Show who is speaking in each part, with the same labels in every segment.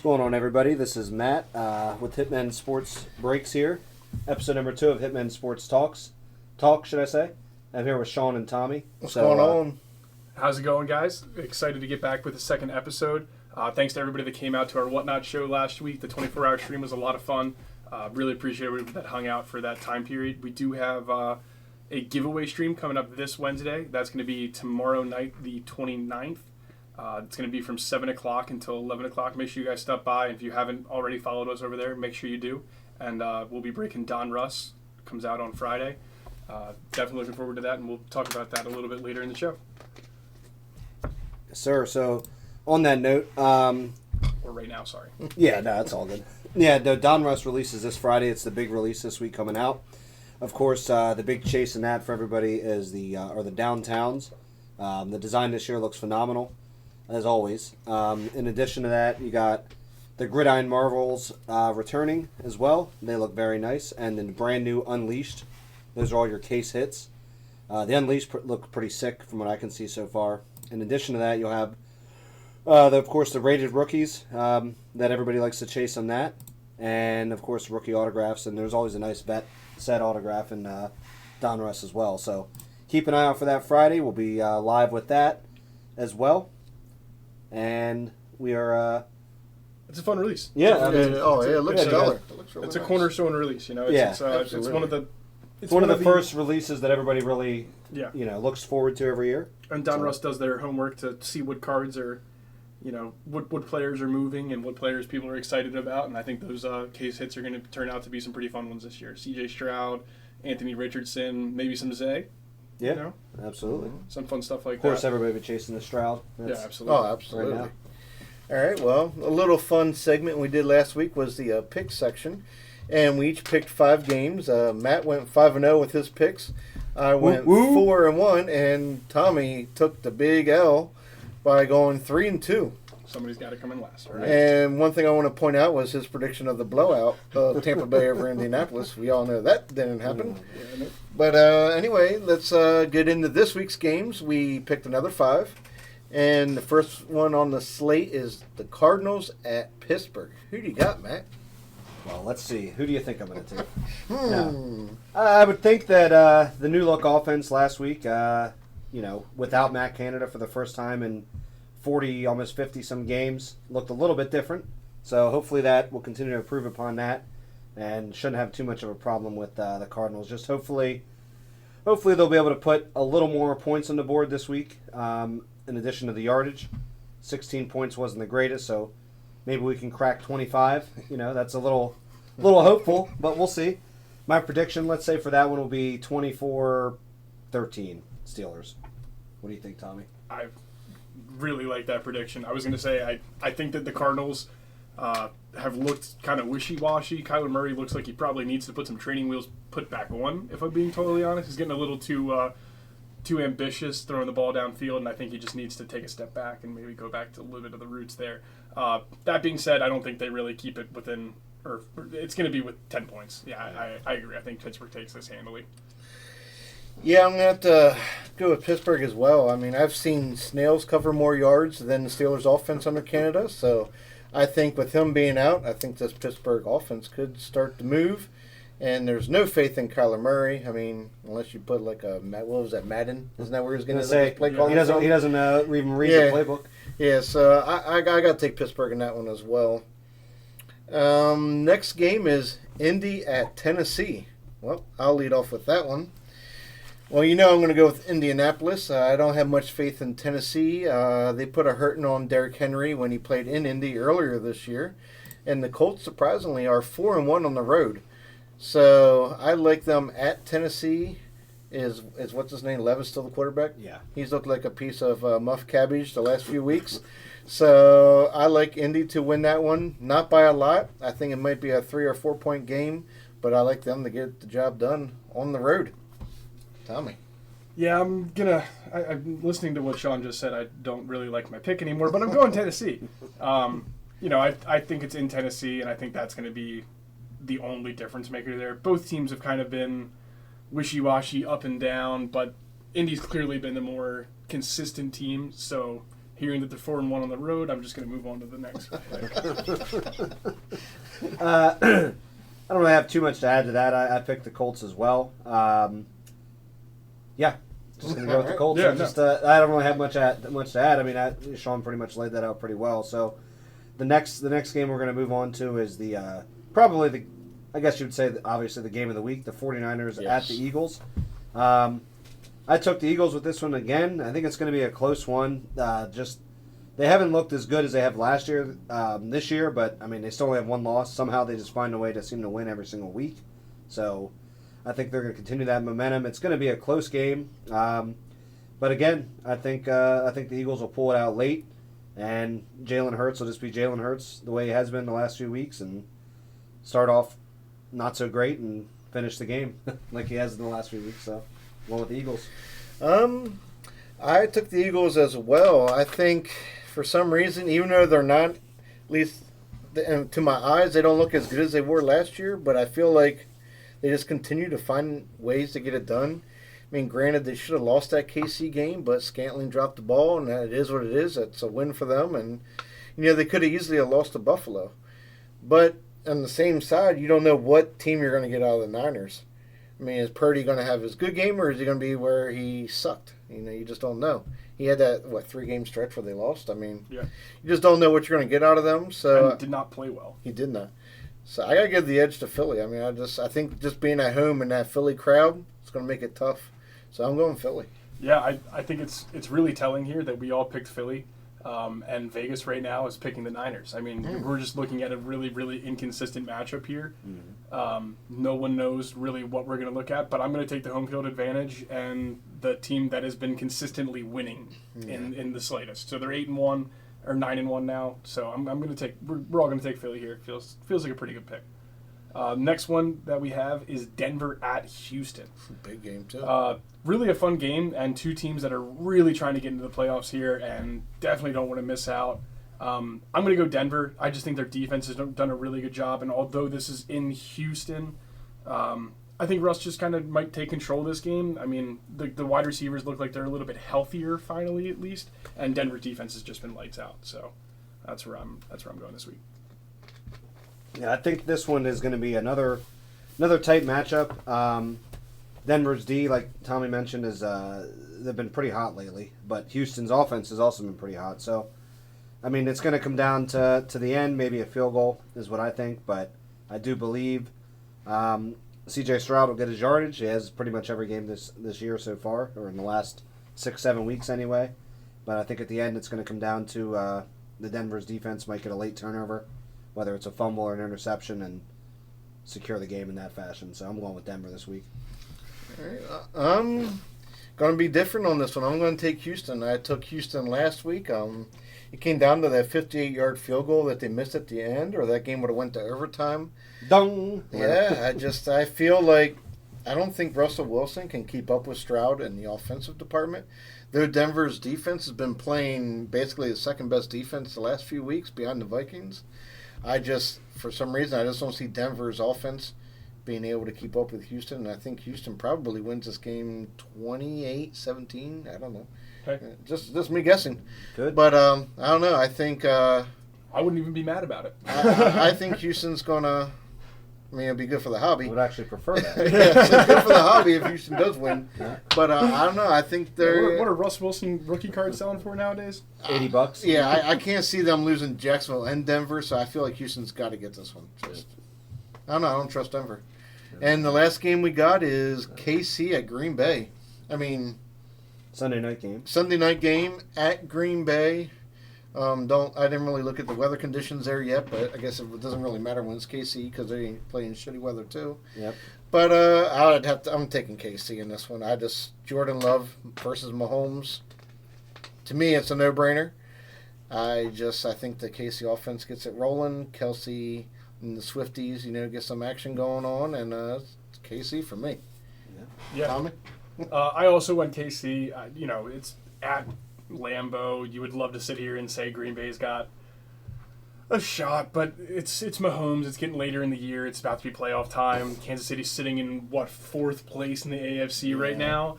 Speaker 1: going on, everybody? This is Matt with Hitmen Sports Breaks here. Episode number 2 of Hitmen Sports Talk, should I say. I'm here with Sean and Tommy.
Speaker 2: What's going on?
Speaker 3: How's it going, guys? Excited to get back with the second episode. Thanks to everybody that came out to our Whatnot show last week. The 24-hour stream was a lot of fun. Really appreciate everybody that hung out for that time period. We do have a giveaway stream coming up this Wednesday. That's going to be tomorrow night, the 29th. It's going to be from 7 o'clock until 11 o'clock. Make sure you guys stop by. If you haven't already followed us over there, make sure you do. And we'll be breaking Donruss. Comes out on Friday. Definitely looking forward to that, and we'll talk about that a little bit later in the show.
Speaker 1: Yes, sir. So, on that note...
Speaker 3: or right now, sorry.
Speaker 1: Yeah, no, it's all good. Yeah, the Donruss releases this Friday. It's the big release this week coming out. Of course, the big chase in that for everybody is the downtowns. The design this year looks phenomenal, as always. In addition to that, you got the Gridiron Marvels returning as well. They look very nice. And then brand new Unleashed. Those are all your case hits. The Unleashed look pretty sick from what I can see so far. In addition to that, you'll have, of course, the rated rookies that everybody likes to chase on that. And, of course, rookie autographs. And there's always a nice vet set autograph in Donruss as well. So keep an eye out for that Friday. We'll be live with that as well. And we are...
Speaker 3: It's a fun release.
Speaker 1: Yeah.
Speaker 2: It looks stellar.
Speaker 3: It's a cornerstone release. You know, it's one of the...
Speaker 1: It's one of the first releases that everybody really, looks forward to every year.
Speaker 3: And Donruss does their homework to see what cards are, what players are moving and what players people are excited about. And I think those case hits are going to turn out to be some pretty fun ones this year. C.J. Stroud, Anthony Richardson, maybe some Zay.
Speaker 1: Yeah, absolutely.
Speaker 3: Some fun stuff like
Speaker 1: that.
Speaker 3: that.
Speaker 1: Of course, everybody be chasing the Stroud.
Speaker 3: Yeah, absolutely.
Speaker 2: Oh, absolutely. Right. All right, well, a little fun segment we did last week was the pick section. And we each picked 5 games. Matt went 5-0 with his picks. I went 4-1, and Tommy took the big L by going 3-2.
Speaker 3: Somebody's got to come in last, right?
Speaker 2: And one thing I want to point out was his prediction of the blowout of Tampa Bay over Indianapolis. We all know that didn't happen. But anyway, let's get into this week's games. We picked another 5. And the first one on the slate is the Cardinals at Pittsburgh. Who do you got, Matt?
Speaker 1: Well, let's see. Who do you think I'm going to take? No. I would think that the new look offense last week, without Matt Canada for the first time in 40, almost 50-some games, looked a little bit different. So hopefully that will continue to improve upon that and shouldn't have too much of a problem with the Cardinals. Just hopefully they'll be able to put a little more points on the board this week in addition to the yardage. 16 points wasn't the greatest, so... Maybe we can crack 25. That's a little hopeful, but we'll see. My prediction, let's say, for that one will be 24-13 Steelers. What do you think, Tommy?
Speaker 3: I really like that prediction. I was going to say I think that the Cardinals have looked kind of wishy-washy. Kyler Murray looks like he probably needs to put some training wheels put back on, if I'm being totally honest. He's getting a little too ambitious throwing the ball downfield, and I think he just needs to take a step back and maybe go back to a little bit of the roots there. That being said, I don't think they really keep it within, or it's going to be with 10 points. Yeah, I agree. I think Pittsburgh takes this handily.
Speaker 2: Yeah, I'm going to have to go with Pittsburgh as well. I mean, I've seen Snails cover more yards than the Steelers' offense under Canada, so I think with him being out, I think this Pittsburgh offense could start to move. And there's no faith in Kyler Murray. I mean, unless you put like what was that, Madden? Isn't that where he's going to say play call?
Speaker 1: He doesn't even read the playbook.
Speaker 2: Yeah, so I got to take Pittsburgh in that one as well. Next game is Indy at Tennessee. Well, I'll lead off with that one. Well, I'm going to go with Indianapolis. I don't have much faith in Tennessee. They put a hurting on Derrick Henry when he played in Indy earlier this year. And the Colts, surprisingly, are 4-1 on the road. So I like them at Tennessee. Is what's his name? Levis still the quarterback?
Speaker 1: Yeah. He's
Speaker 2: looked like a piece of muff cabbage the last few weeks. So I like Indy to win that one. Not by a lot. I think it might be a 3 or 4 point game, but I like them to get the job done on the road. Tommy.
Speaker 3: Yeah, I'm listening to what Sean just said. I don't really like my pick anymore, but I'm going Tennessee. I think it's in Tennessee, and I think that's going to be the only difference maker there. Both teams have kind of been wishy-washy, up and down, but Indy's clearly been the more consistent team, so hearing that they're 4-1 on the road, I'm just going to move on to the next pick.
Speaker 1: I don't really have too much to add to that. I picked the Colts as well. Yeah, just gonna go with the Colts.
Speaker 3: Yeah,
Speaker 1: I don't really have much to add. I mean, Sean pretty much laid that out pretty well. So the next game we're gonna move on to is probably the, I guess you would say, obviously the game of the week, the 49ers at the Eagles. I took the Eagles with this one again. I think it's going to be a close one. They haven't looked as good as they have last year, this year, but I mean they still only have one loss. Somehow they just find a way to seem to win every single week. So I think they're going to continue that momentum. It's going to be a close game, but again, I think the Eagles will pull it out late, and Jalen Hurts will just be Jalen Hurts the way he has been the last few weeks, and start off not so great and finish the game like he has in the last few weeks. So, going with the Eagles.
Speaker 2: I took the Eagles as well. I think for some reason, even though they're not, at least to my eyes, they don't look as good as they were last year, but I feel like they just continue to find ways to get it done. I mean, granted, they should have lost that KC game, but Scantling dropped the ball, and it is what it is. It's a win for them, and they could have easily have lost to Buffalo. But on the same side, you don't know what team you're going to get out of the Niners. I mean, is Purdy going to have his good game, or is he going to be where he sucked? You just don't know. He had that 3-game stretch where they lost. I mean, you just don't know what you're going to get out of them. So
Speaker 3: and did not play well.
Speaker 2: He did not. So I got to give the edge to Philly. I mean, I think just being at home in that Philly crowd, it's going to make it tough. So I'm going Philly.
Speaker 3: Yeah, I think it's really telling here that we all picked Philly, and Vegas right now is picking the Niners. I mean, we're just looking at a really, really inconsistent matchup here. No one knows really what we're going to look at, but I'm going to take the home field advantage and the team that has been consistently winning in the slightest. So they're 8-1 or 9-1 now. So I'm going to take. We're all going to take Philly here. Feels like a pretty good pick. Next one that we have is Denver at Houston.
Speaker 2: Big game too.
Speaker 3: Really a fun game, and two teams that are really trying to get into the playoffs here and definitely don't want to miss out. I'm going to go Denver. I just think their defense has done a really good job, and although this is in Houston, I think Russ just kind of might take control of this game. I mean, the wide receivers look like they're a little bit healthier finally, at least, and Denver's defense has just been lights out. So that's where I'm going this week.
Speaker 1: Yeah, I think this one is going to be another tight matchup. Denver's D, like Tommy mentioned, they've been pretty hot lately, but Houston's offense has also been pretty hot. So, I mean, it's going to come down to the end. Maybe a field goal is what I think, but I do believe C.J. Stroud will get his yardage. He has pretty much every game this year so far, or in the last 6-7 weeks anyway. But I think at the end it's going to come down to the Denver's defense might get a late turnover, whether it's a fumble or an interception, and secure the game in that fashion. So I'm going with Denver this week.
Speaker 2: All right. I'm going to be different on this one. I'm going to take Houston. I took Houston last week. It came down to that 58-yard field goal that they missed at the end, or that game would have went to overtime.
Speaker 1: Dong!
Speaker 2: Yeah, I feel like I don't think Russell Wilson can keep up with Stroud in the offensive department. Though Denver's defense has been playing basically the second-best defense the last few weeks behind the Vikings. For some reason, I just don't see Denver's offense being able to keep up with Houston, and I think Houston probably wins this game 28-17. I don't know.
Speaker 3: Okay.
Speaker 2: Just me guessing.
Speaker 1: Good.
Speaker 2: But I don't know. I think
Speaker 3: I wouldn't even be mad about it.
Speaker 2: I think Houston's gonna. I mean, it'd be good for the hobby.
Speaker 1: I would actually prefer that.
Speaker 2: Yeah, it's good for the hobby if Houston does win. Yeah. But I don't know. I think they're.
Speaker 3: What are Russ Wilson rookie cards selling for nowadays?
Speaker 1: $80.
Speaker 2: Yeah, I can't see them losing Jacksonville and Denver, so I feel like Houston's got to get this one. I don't know. I don't trust Denver. And the last game we got is KC at Green Bay. I mean,
Speaker 1: Sunday night game
Speaker 2: at Green Bay. I didn't really look at the weather conditions there yet, but I guess it doesn't really matter when it's KC because they ain't playing shitty weather too.
Speaker 1: Yep.
Speaker 2: But I'm taking KC in this one. Jordan Love versus Mahomes. To me, it's a no-brainer. I think the KC offense gets it rolling. Kelsey and the Swifties, get some action going on, and it's KC for me.
Speaker 3: Yeah.
Speaker 2: Tommy?
Speaker 3: I also went KC. It's at Lambeau. You would love to sit here and say Green Bay's got a shot, but it's Mahomes. It's getting later in the year. It's about to be playoff time. Kansas City's sitting in, 4th place in the AFC right now.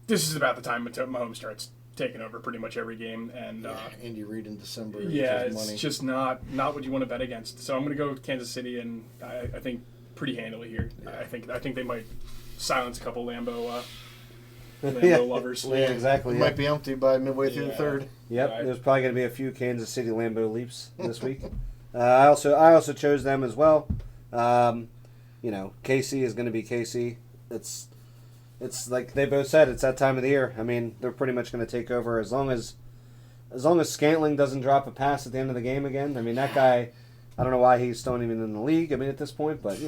Speaker 3: This is about the time until Mahomes starts taken over pretty much every game, and
Speaker 2: Andy Reid in December.
Speaker 3: Yeah,
Speaker 2: is
Speaker 3: it's
Speaker 2: money.
Speaker 3: just not what you want to bet against. So I'm going to go with Kansas City, and I think pretty handily here.
Speaker 2: Yeah.
Speaker 3: I think they might silence a couple Lambeau
Speaker 1: Yeah.
Speaker 3: lovers.
Speaker 1: Yeah, exactly.
Speaker 2: It
Speaker 1: Yeah.
Speaker 2: might be empty by midway through the
Speaker 3: Yeah.
Speaker 2: third.
Speaker 1: Yep,
Speaker 3: Right.
Speaker 1: there's probably going to be a few Kansas City Lambeau leaps this week. I also chose them as well. KC is going to be KC. It's like they both said, it's that time of the year. I mean, they're pretty much going to take over as long as Scantling doesn't drop a pass at the end of the game again. I mean, that guy, I don't know why he's still even in the league. I mean, at this point, but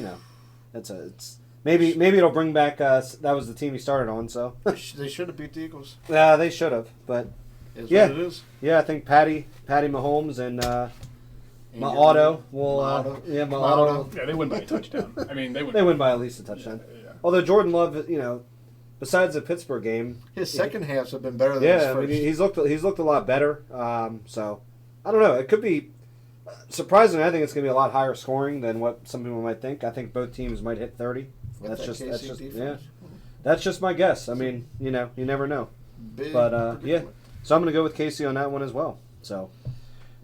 Speaker 1: it's maybe it'll bring back. That was the team he started on, so
Speaker 2: They should have beat the Eagles.
Speaker 1: they should have, but.
Speaker 2: Is
Speaker 1: Yeah.
Speaker 2: what it is.
Speaker 1: Yeah, I think Patty Mahomes and my
Speaker 2: Andy
Speaker 1: auto
Speaker 2: Reid.
Speaker 1: will.
Speaker 2: My
Speaker 1: My
Speaker 2: auto.
Speaker 1: auto.
Speaker 3: Yeah, they win by a touchdown. I mean, they win.
Speaker 1: They win by at least a touchdown.
Speaker 3: Yeah.
Speaker 1: Although Jordan Love, besides the Pittsburgh game,
Speaker 2: His second halves have been better than his
Speaker 1: yeah, I
Speaker 2: first.
Speaker 1: mean he's looked a lot better. So I don't know. It could be surprisingly. I think it's going to be a lot higher scoring than what some people might think. I think both teams might hit 30.
Speaker 2: With
Speaker 1: That's
Speaker 2: that
Speaker 1: just
Speaker 2: KC defense.
Speaker 1: yeah. That's just my guess. I mean, you never know.
Speaker 2: Big
Speaker 1: But yeah.
Speaker 2: predicament.
Speaker 1: So I'm going to go with Casey on that one as well. So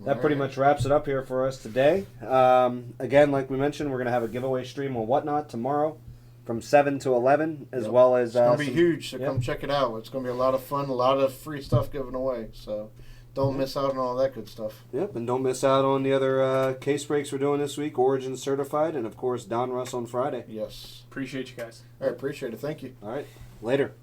Speaker 1: that pretty much wraps it up here for us today. Again, like we mentioned, we're going to have a giveaway stream on Whatnot tomorrow from 7 to 11, as
Speaker 2: Yep.
Speaker 1: well as...
Speaker 2: It's going to be huge, so
Speaker 1: yep.
Speaker 2: come check it out. It's going to be a lot of fun, a lot of free stuff given away. So don't miss out on all that good stuff.
Speaker 1: Yep, and don't miss out on the other case breaks we're doing this week, Origin Certified, and of course Donruss on Friday.
Speaker 2: Yes.
Speaker 3: Appreciate you guys.
Speaker 2: All right, appreciate it. Thank you.
Speaker 1: All right, later.